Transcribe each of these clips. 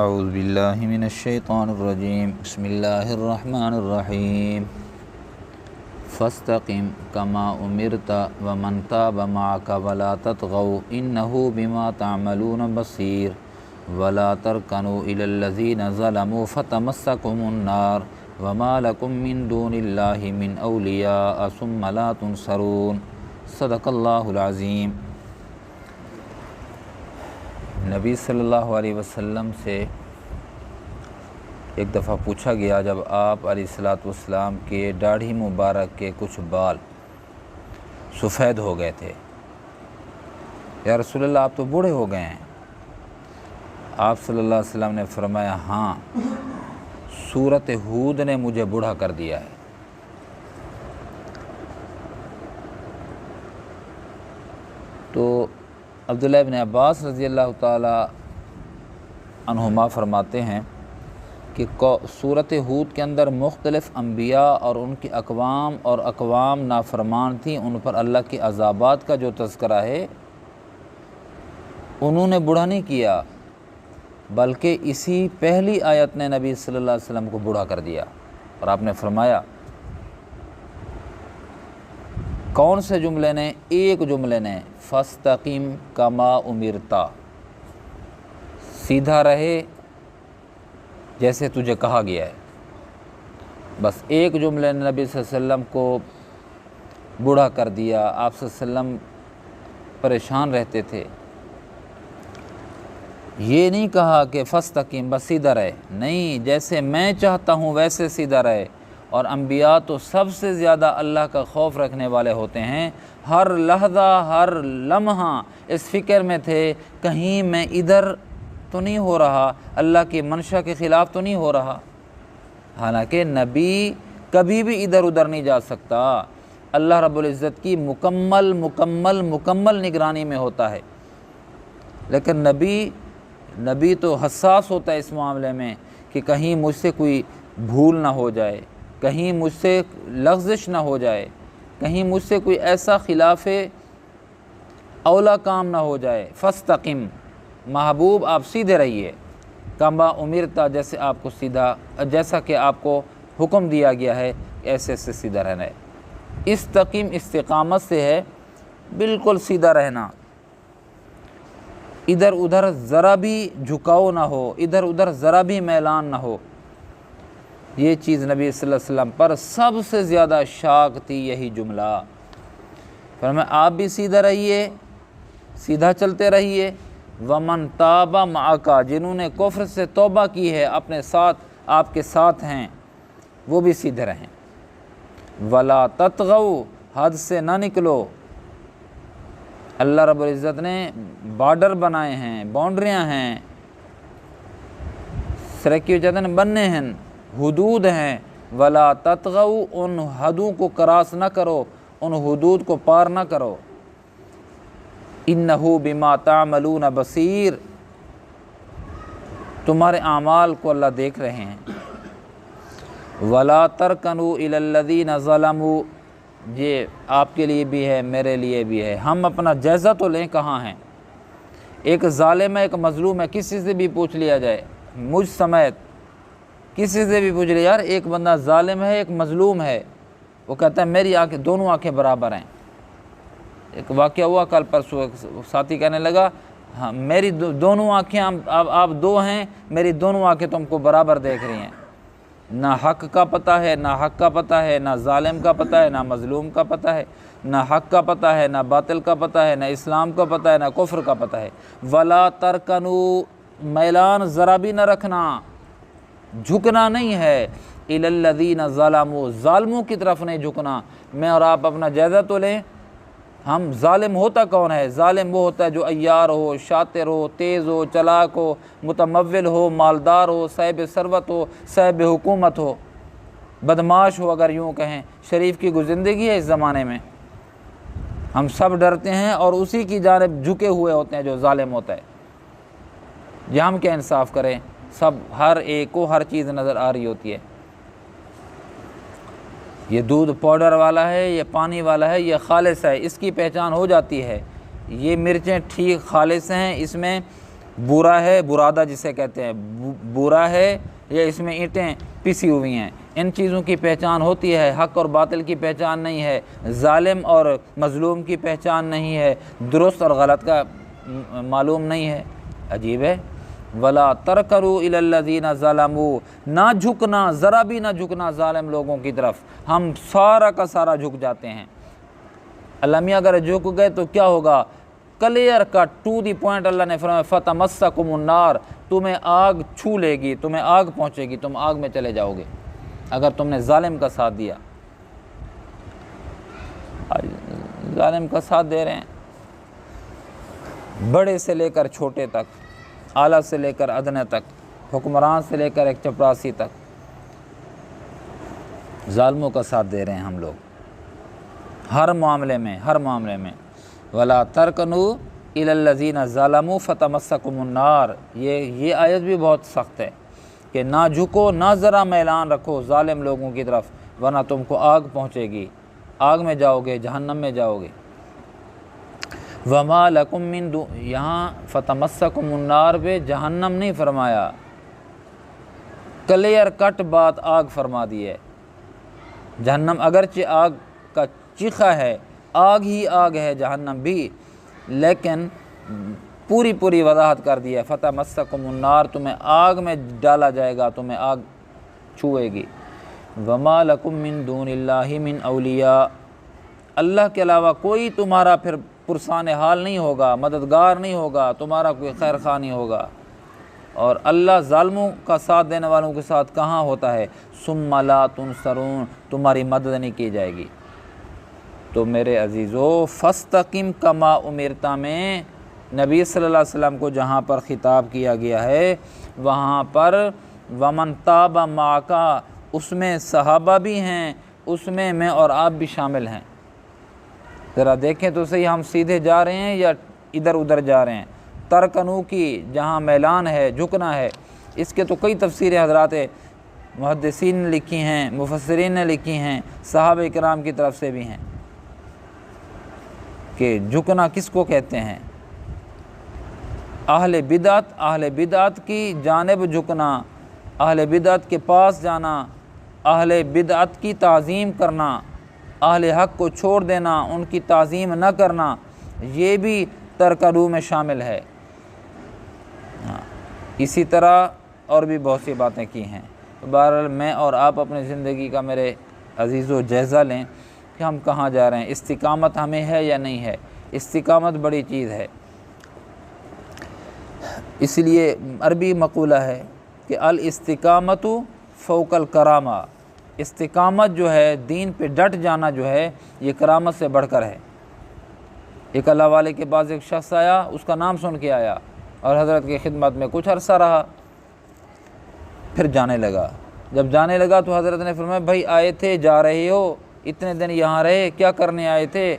اعوذ باللہ من الشیطان الرجیم بسم اللہ الرحمن الرحیم فاستقم کما امرت ومن تاب معک ولا تطغوا انہ بما تعملون بصیر ولا ترکنوا الی الذین ظلموا فتمسکم النار وما لکم من دون اللہ من اولیاء ثم لا تنصرون صدق اللہ العظیم۔ نبی صلی اللہ علیہ وسلم سے ایک دفعہ پوچھا گیا جب آپ علیہ الصلاۃ والسلام کے داڑھی مبارک کے کچھ بال سفید ہو گئے تھے، یا رسول اللہ آپ تو بوڑھے ہو گئے ہیں۔ آپ صلی اللہ علیہ وسلم نے فرمایا ہاں، سورۃ ہود نے مجھے بوڑھا کر دیا ہے۔ تو عبداللہ ابن عباس رضی اللہ تعالی عنہما فرماتے ہیں کہ سورۃ ہود کے اندر مختلف انبیاء اور ان کی اقوام نافرمان تھیں، ان پر اللہ کے عذابات کا جو تذکرہ ہے انہوں نے بوڑھا نہیں کیا، بلکہ اسی پہلی آیت نے نبی صلی اللہ علیہ وسلم کو بوڑھا کر دیا۔ اور آپ نے فرمایا کون سے جملے نے؟ ایک جملے نے، فاستقم کما امرتا، سیدھا رہے جیسے تجھے کہا گیا ہے۔ بس ایک جملے نے نبی صلی اللہ علیہ وسلم کو بوڑھا کر دیا۔ آپ صلی اللہ علیہ وسلم پریشان رہتے تھے۔ یہ نہیں کہا کہ فاستقم بس سیدھا رہے، نہیں، جیسے میں چاہتا ہوں ویسے سیدھا رہے۔ اور انبیاء تو سب سے زیادہ اللہ کا خوف رکھنے والے ہوتے ہیں، ہر لحظہ ہر لمحہ اس فکر میں تھے کہیں میں ادھر تو نہیں ہو رہا، اللہ کی منشا کے خلاف تو نہیں ہو رہا۔ حالانکہ نبی کبھی بھی ادھر ادھر نہیں جا سکتا، اللہ رب العزت کی مکمل نگرانی میں ہوتا ہے۔ لیکن نبی تو حساس ہوتا ہے اس معاملے میں کہ کہیں مجھ سے کوئی بھول نہ ہو جائے، کہیں مجھ سے لغزش نہ ہو جائے، کہیں مجھ سے کوئی ایسا خلاف اولا کام نہ ہو جائے۔ فاستقم، محبوب آپ سیدھے رہیے، کما امرتا، جیسا کہ آپ کو حکم دیا گیا ہے ایسے سیدھا رہنا ہے۔ استقیم استقامت سے ہے بالکل سیدھا رہنا، ادھر ادھر ذرا بھی جھکاؤ نہ ہو، ادھر ادھر ذرا بھی میلان نہ ہو۔ یہ چیز نبی صلی اللہ علیہ وسلم پر سب سے زیادہ شاق تھی، یہی جملہ۔ فرمایا آپ بھی سیدھا رہیے، سیدھا چلتے رہیے۔ ومن تاب معک، جنہوں نے کفر سے توبہ کی ہے اپنے ساتھ، آپ کے ساتھ ہیں، وہ بھی سیدھے رہیں۔ ولا تطغوا، حد سے نہ نکلو۔ اللہ رب العزت نے بارڈر بنائے ہیں، باؤنڈریاں ہیں، سرکی وجدن بننے ہیں، حدود ہیں۔ ولا تطغوا، ان حدوں کو کراس نہ کرو، ان حدود کو پار نہ کرو۔ انہ بما تعملون بصیر، تمہارے اعمال کو اللہ دیکھ رہے ہیں۔ ولا ترکنوا الی الذین ظلموا، یہ آپ کے لیے بھی ہے، میرے لیے بھی ہے۔ ہم اپنا جائزہ تو لیں کہاں ہیں۔ ایک ظالم ہے، ایک مظلوم ہے، کسی سے بھی پوچھ لیا جائے، مجھ سمیت کسی سے بھی پوچھ لیا، یار ایک بندہ ظالم ہے، ایک مظلوم ہے، وہ کہتا ہے میری آنکھیں، دونوں آنکھیں برابر ہیں۔ ایک واقعہ ہوا کل پرسوں، ساتھی کہنے لگا ہاں میری دونوں آنکھیں، آپ دو ہیں، میری دونوں آنکھیں تم کو برابر دیکھ رہی ہیں۔ نہ حق کا پتہ ہے، نہ حق کا پتہ ہے، نہ ظالم کا پتہ ہے، نہ مظلوم کا پتہ ہے، نہ حق کا پتہ ہے، نہ باطل کا پتہ ہے، نہ اسلام کا پتہ ہے، نہ کفر کا پتہ ہے۔ ولا ترکنوا، میلان ذرا بھی نہ رکھنا، جھکنا نہیں ہے۔ الی الذین ظلموا، ظالموں کی طرف نہیں جھکنا۔ میں اور آپ اپنا جائزہ تو لیں، ہم ظالم ہوتا کون ہے؟ ظالم وہ ہوتا ہے جو عیار ہو، شاطر ہو، تیز ہو، چلاک ہو، متمول ہو، مالدار ہو، صاحب ثروت ہو، صاحب حکومت ہو، بدماش ہو، اگر یوں کہیں۔ شریف کی زندگی ہے اس زمانے میں، ہم سب ڈرتے ہیں اور اسی کی جانب جھکے ہوئے ہوتے ہیں جو ظالم ہوتا ہے۔ یہ ہم کیا انصاف کریں، سب ہر ایک کو ہر چیز نظر آ رہی ہوتی ہے۔ یہ دودھ پاؤڈر والا ہے، یہ پانی والا ہے، یہ خالص ہے، اس کی پہچان ہو جاتی ہے۔ یہ مرچیں ٹھیک خالص ہیں، اس میں بورا ہے، برادہ جسے کہتے ہیں، بورا ہے یا اس میں اینٹیں پسی ہوئی ہیں، ان چیزوں کی پہچان ہوتی ہے، حق اور باطل کی پہچان نہیں ہے، ظالم اور مظلوم کی پہچان نہیں ہے، درست اور غلط کا معلوم نہیں ہے۔ عجیب ہے، ولا ترکنوا الی الذین ظلموا، نہ جھکنا، ذرا بھی نہ جھکنا ظالم لوگوں کی طرف، ہم سارا کا سارا جھک جاتے ہیں۔ اللہ میاں اگر جھک گئے تو کیا ہوگا؟ Clear cut to the point اللہ نے فرمایا فتمسکم النار، تمہیں آگ چھو لے گی، تمہیں آگ پہنچے گی، تم آگ میں چلے جاؤ گے اگر تم نے ظالم کا ساتھ دیا۔ آج ظالم کا ساتھ دے رہے ہیں، بڑے سے لے کر چھوٹے تک، اعلیٰ سے لے کر ادنے تک، حکمران سے لے کر ایک چپراسی تک، ظالموں کا ساتھ دے رہے ہیں ہم لوگ ہر معاملے میں، ہر معاملے میں۔ ولا ترکنوا الی الذین ظلموا فتمسکم النار، یہ آیت بھی بہت سخت ہے کہ نہ جھکو، نہ ذرا میلان رکھو ظالم لوگوں کی طرف، ورنہ تم کو آگ پہنچے گی، آگ میں جاؤ گے، جہنم میں جاؤ گے۔ وما لکم من دون، یہاں فتمسکم النار پہ جہنم نہیں فرمایا، کلیئر کٹ بات آگ فرما دی ہے۔ جہنم اگرچہ آگ کا چیخا ہے، آگ ہی آگ ہے جہنم بھی، لیکن پوری وضاحت کر دی ہے، فتمسکم النار، تمہیں آگ میں ڈالا جائے گا، تمہیں آگ چھوئے گی۔ وما لکم من دون اللہ من اولیاء، اللہ کے علاوہ کوئی تمہارا پھر پرسان حال نہیں ہوگا، مددگار نہیں ہوگا، تمہارا کوئی خیر خواہ نہیں ہوگا۔ اور اللہ ظالموں کا ساتھ دینے والوں کے ساتھ کہاں ہوتا ہے؟ ثم لا تنصرون، تمہاری مدد نہیں کی جائے گی۔ تو میرے عزیزو، فاستقم کما امرت میں نبی صلی اللہ علیہ وسلم کو جہاں پر خطاب کیا گیا ہے، وہاں پر ومن تاب معک، اس میں صحابہ بھی ہیں، اس میں اور آپ بھی شامل ہیں۔ ذرا دیکھیں تو صحیح، ہم سیدھے جا رہے ہیں یا ادھر ادھر جا رہے ہیں؟ ترکنو کی جہاں میلان ہے، جھکنا ہے، اس کے تو کئی تفسیریں حضرات محدثین نے لکھی ہیں، مفسرین نے لکھی ہیں، صحابہ کرام کی طرف سے بھی ہیں کہ جھکنا کس کو کہتے ہیں؟ اہل بدعت کی جانب جھکنا، اہل بدعت کے پاس جانا، اہل بدعت کی تعظیم کرنا، اہل حق کو چھوڑ دینا، ان کی تعظیم نہ کرنا، یہ بھی ترکنو میں شامل ہے۔ اسی طرح اور بھی بہت سی باتیں کی ہیں۔ بہرحال میں اور آپ اپنی زندگی کا میرے عزیزو جائزہ لیں کہ ہم کہاں جا رہے ہیں، استقامت ہمیں ہے یا نہیں ہے۔ استقامت بڑی چیز ہے، اس لیے عربی مقولہ ہے کہ الاستقامت فوق الکرامہ، استقامت جو ہے، دین پہ ڈٹ جانا جو ہے، یہ کرامت سے بڑھ کر ہے۔ ایک اللہ والے کے پاس ایک شخص آیا، اس کا نام سن کے آیا اور حضرت کی خدمت میں کچھ عرصہ رہا، پھر جانے لگا۔ جب جانے لگا تو حضرت نے فرمایا، بھائی آئے تھے، جا رہے ہو، اتنے دن یہاں رہے، کیا کرنے آئے تھے،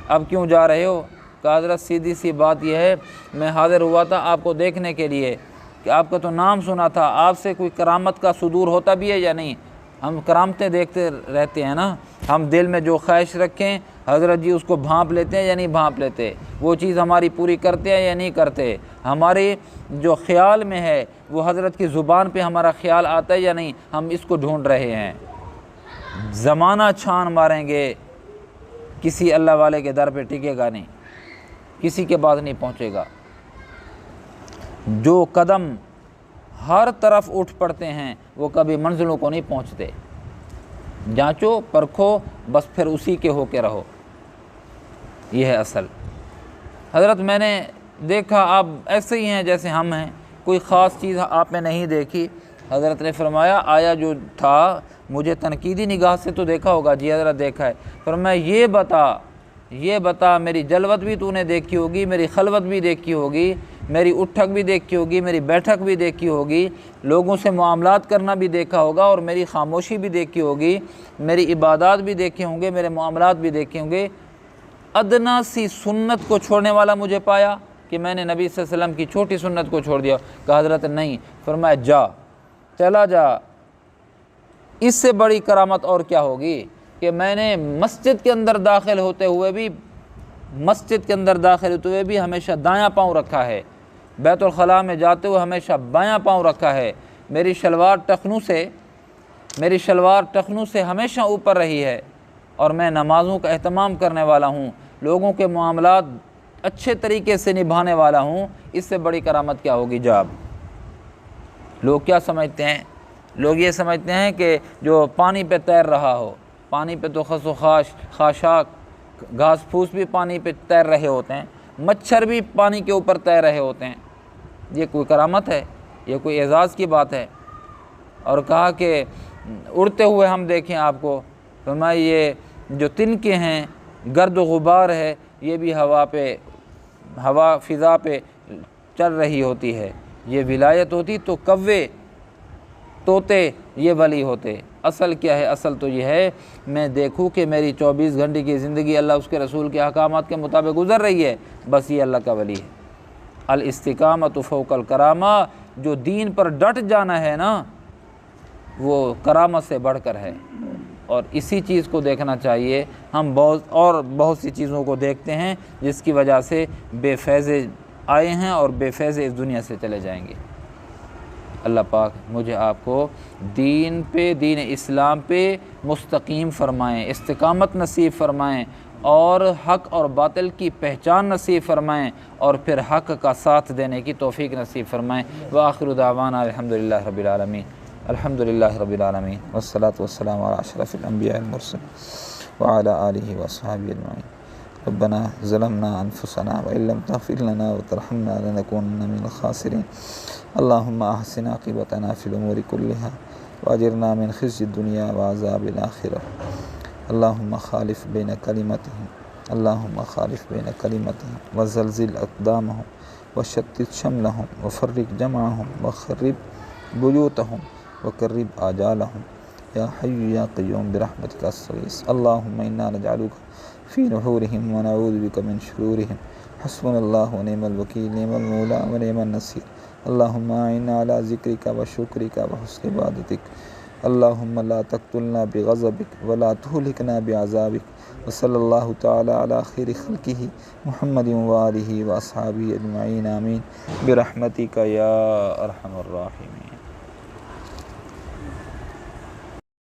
اب کیوں جا رہے ہو؟ کہا حضرت سیدھی سی بات یہ ہے، میں حاضر ہوا تھا آپ کو دیکھنے کے لیے کہ آپ کا تو نام سنا تھا، آپ سے کوئی کرامت کا صدور ہوتا بھی ہے یا نہیں؟ ہم کرامتیں دیکھتے رہتے ہیں نا، ہم دل میں جو خواہش رکھیں حضرت جی اس کو بھانپ لیتے ہیں یا نہیں بھانپ لیتے، وہ چیز ہماری پوری کرتے ہیں یا نہیں کرتے، ہمارے جو خیال میں ہے وہ حضرت کی زبان پہ ہمارا خیال آتا ہے یا نہیں، ہم اس کو ڈھونڈ رہے ہیں۔ زمانہ چھان ماریں گے، کسی اللہ والے کے در پہ ٹکے گا نہیں، کسی کے بعد نہیں پہنچے گا۔ جو قدم ہر طرف اٹھ پڑتے ہیں وہ کبھی منزلوں کو نہیں پہنچتے۔ جانچو، پرکھو، بس پھر اسی کے ہو کے رہو، یہ ہے اصل۔ حضرت میں نے دیکھا آپ ایسے ہی ہیں جیسے ہم ہیں، کوئی خاص چیز آپ نے نہیں دیکھی۔ حضرت نے فرمایا، آیا جو تھا مجھے تنقیدی نگاہ سے تو دیکھا ہوگا؟ جی حضرت دیکھا ہے۔ فرمایا یہ بتا میری جلوت بھی تو نے دیکھی ہوگی، میری خلوت بھی دیکھی ہوگی، میری اٹھک بھی دیکھی ہوگی، میری بیٹھک بھی دیکھی ہوگی، لوگوں سے معاملات کرنا بھی دیکھا ہوگا، اور میری خاموشی بھی دیکھی ہوگی، میری عبادات بھی دیکھے ہوں گے، میرے معاملات بھی دیکھے ہوں گے۔ ادنا سی سنت کو چھوڑنے والا مجھے پایا کہ میں نے نبی صلی اللہ علیہ وسلم کی چھوٹی سنت کو چھوڑ دیا؟ کہا حضرت نہیں۔ فرمایا جا، چلا جا، اس سے بڑی کرامت اور کیا ہوگی کہ میں نے مسجد کے اندر داخل ہوتے ہوئے بھی ہمیشہ دایاں پاؤں رکھا ہے، بیت الخلاء میں جاتے ہوئے ہمیشہ بایاں پاؤں رکھا ہے، میری شلوار ٹخنوں سے ہمیشہ اوپر رہی ہے، اور میں نمازوں کا اہتمام کرنے والا ہوں، لوگوں کے معاملات اچھے طریقے سے نبھانے والا ہوں۔ اس سے بڑی کرامت کیا ہوگی جاب؟ لوگ کیا سمجھتے ہیں؟ لوگ یہ سمجھتے ہیں کہ جو پانی پہ تیر رہا ہو، پانی پہ تو خس و خاشاک گھاس پھوس بھی پانی پہ تیر رہے ہوتے ہیں، مچھر بھی پانی کے اوپر تیر رہے ہوتے ہیں، یہ کوئی کرامت ہے؟ یہ کوئی اعزاز کی بات ہے؟ اور کہا کہ اڑتے ہوئے ہم دیکھیں آپ کو، فرمایا یہ جو تنکے ہیں، گرد و غبار ہے، یہ بھی ہوا فضا پہ چل رہی ہوتی ہے، یہ ولایت ہوتی تو کوے طوطے یہ ولی ہوتے۔ اصل کیا ہے؟ اصل تو یہ ہے میں دیکھوں کہ میری 24 گھنٹے کی زندگی اللہ اس کے رسول کے احکامات کے مطابق گزر رہی ہے، بس یہ اللہ کا ولی ہے۔ الاستقامۃ فوق الکرامہ، جو دین پر ڈٹ جانا ہے نا، وہ کرامت سے بڑھ کر ہے، اور اسی چیز کو دیکھنا چاہیے۔ ہم بہت سی چیزوں کو دیکھتے ہیں جس کی وجہ سے بے فیضے آئے ہیں اور بے فیضے اس دنیا سے چلے جائیں گے۔ اللہ پاک مجھے آپ کو دین اسلام پہ مستقیم فرمائیں، استقامت نصیب فرمائیں، اور حق اور باطل کی پہچان نصیب فرمائیں، اور پھر حق کا ساتھ دینے کی توفیق نصیب فرمائیں۔ وآخر دعوانا الحمدللہ رب العالمین، الحمدللہ رب العالمین، والصلاة والسلام علی اشرف الانبیاء والمرسلین وعلی آلہ وصحبہ اجمعین۔ ربنا ظلمنا انفسنا وان لم تغفر لنا وترحمنا لنكونن من الخاسرین۔ اللهم احسن عاقبتنا في الامور كلها واجرنا من خزي الدنيا وعذاب الاخره۔ اللهم خالف بين كلمتهم وزلزل اقدامهم وشتت شملهم وفرق جمعهم وخرب بيوتهم وقرب آجالهم يا حي يا قيوم برحمتك استغيث۔ اللهم انا نجعلك في نحورهم ونعوذ بك من شرورهم۔ حسبنا الله ونعم الوكيل، نعم المولى ونعم النصير۔ اللهم اعنا على ذكرك وشكرك وحسن عبادتك۔ اللهم لا تقتلنا بغضبك ولا تهلكنا بعذابك۔ وصلى الله تعالى على خير خلقه محمد وآله وأصحابه أجمعين، آمين برحمتك يا أرحم الراحمين۔